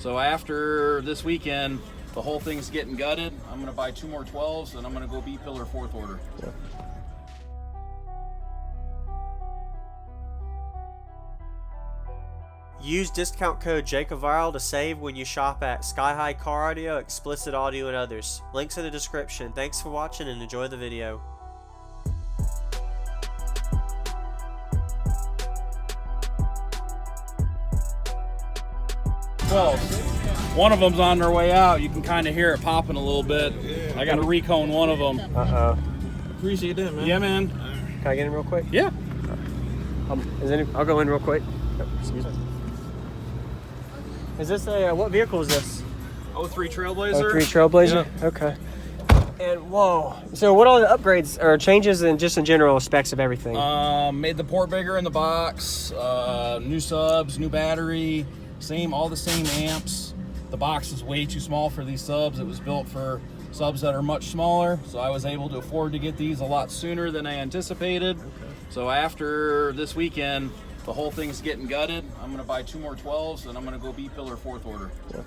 So after this weekend, the whole thing's getting gutted. I'm going to buy 2 more 12s, and I'm going to go B-pillar 4th order. Yeah. Use discount code JACOBVIRAL to save when you shop at Sky High Car Audio, Explicit Audio, and others. Links in the description. Thanks for watching and enjoy the video. Well, one of them's on their way out. You can kind of hear it popping a little bit. I got to recone one of them. Uh-oh. Appreciate that, man. Yeah, man. Can I get in real quick? Yeah. I'll go in real quick. Oh, excuse me. Is this a, what vehicle is this? 03 Trailblazer. 03 Trailblazer? Yeah. Okay. And whoa. So what are the upgrades or changes and just in general specs of everything? Made the port bigger in the box, new subs, new battery, all the same amps. The box is way too small for these subs. It was built for subs that are much smaller, so I was able to afford to get these a lot sooner than I anticipated. Okay. So after this weekend, the whole thing's getting gutted. I'm going to buy 2 more 12s, and I'm going to go B-pillar 4th order. Yeah.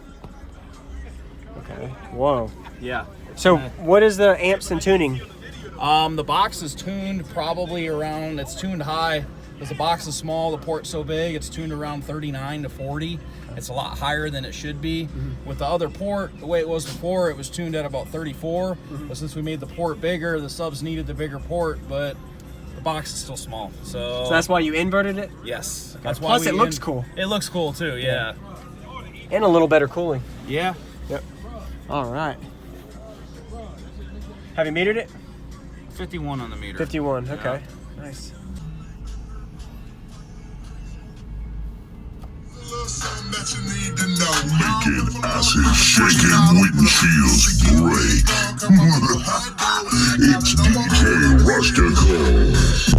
Okay. Whoa. Yeah. So what is the amps and tuning? The box is tuned probably around, it's tuned high because the box is small, the port's so big, it's tuned around 39 to 40. It's a lot higher than it should be. Mm-hmm. With the other port, the way it was before, it was tuned at about 34. Mm-hmm. But since we made the port bigger, the subs needed the bigger port, but the box is still small. So that's why you inverted it? Yes. Okay. That's why. Plus, it looks cool. It looks cool too, yeah. And a little better cooling. Yeah. Yep. All right. Have you metered it? 51 on the meter. 51, okay. Yeah. Nice. Making acid, shaking windshields break. It's DJ Ruckus.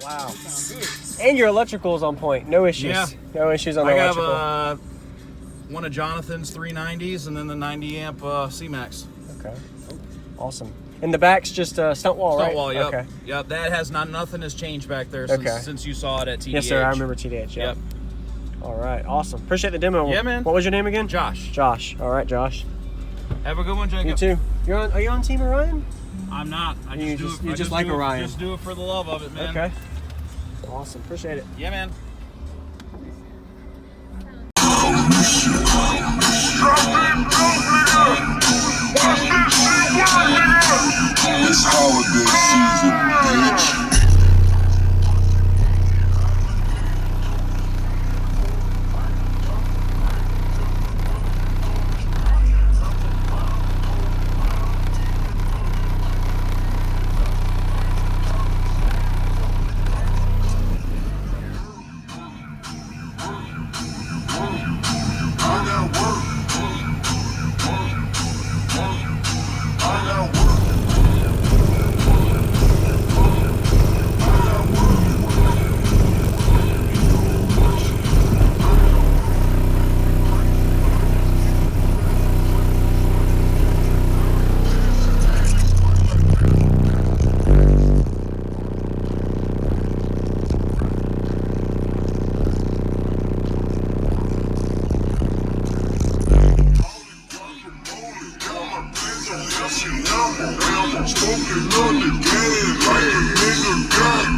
Wow. And your electrical is on point. No issues. Yeah. No issues on the electrical. I have one of Jonathan's 390s and then the 90 amp C-Max. Okay. Awesome. And the back's just stunt wall, right? Stunt wall, yep. Okay. Yep, that has nothing has changed back there since you saw it at TDH. Yes, sir. I remember TDH. Yep. All right. Awesome. Appreciate the demo. Yeah, man. What was your name again? Josh. Josh. All right, Josh. Have a good one, Jacob. You too. Are you on Team Orion? I'm not. You just like Orion. Just do it for the love of it, man. Okay. Awesome. Appreciate it. Yeah, man. It's holiday season, bitch. Smoking on the gas like a nigga got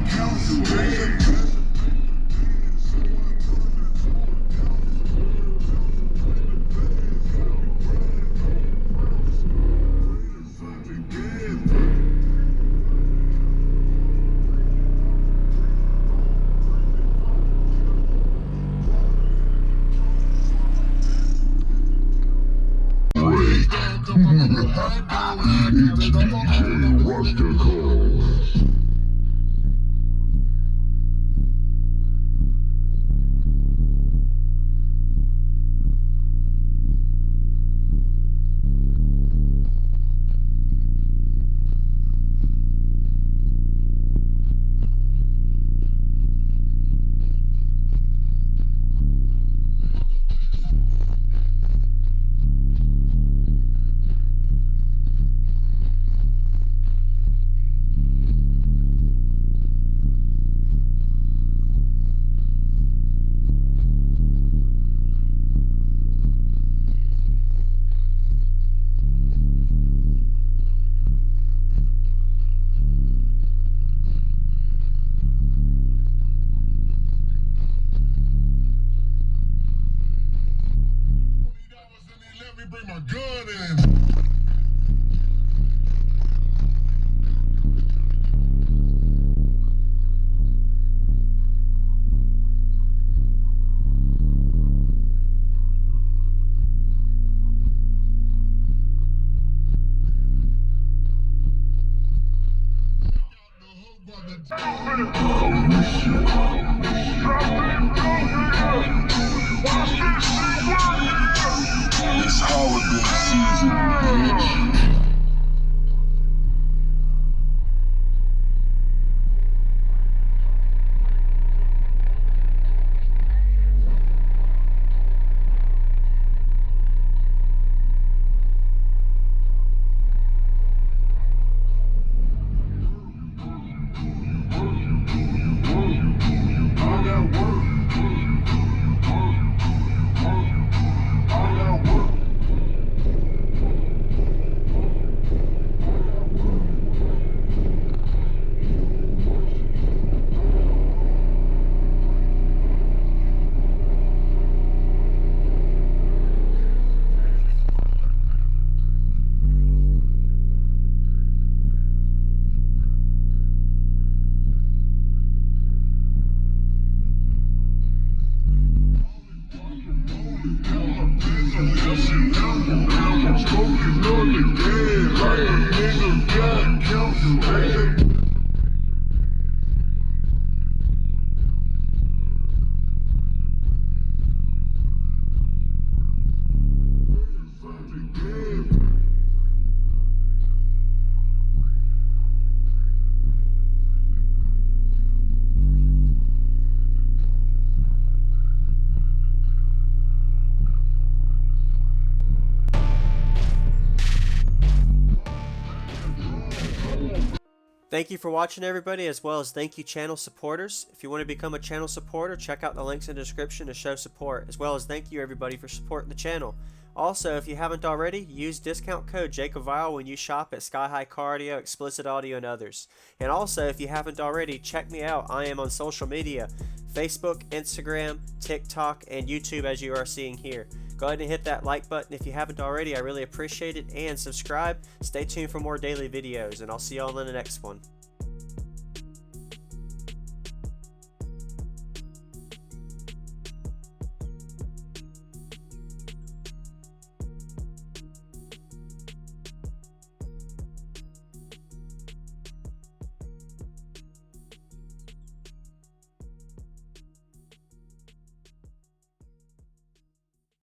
cancer. It's DJ Ruckus. Let me bring my gun in. It's holiday season, bitch. Thank you for watching, everybody, as well as thank you channel supporters. If you want to become a channel supporter, check out the links in the description to show support, as well as thank you everybody for supporting the channel. Also, if you haven't already, use discount code JakeOfViral when you shop at Sky High Car Audio, Explicit Audio, and others. And also, if you haven't already, check me out. I am on social media, Facebook, Instagram, TikTok, and YouTube, as you are seeing here. Go ahead and hit that like button if you haven't already. I really appreciate it. And subscribe. Stay tuned for more daily videos, and I'll see y'all in the next one.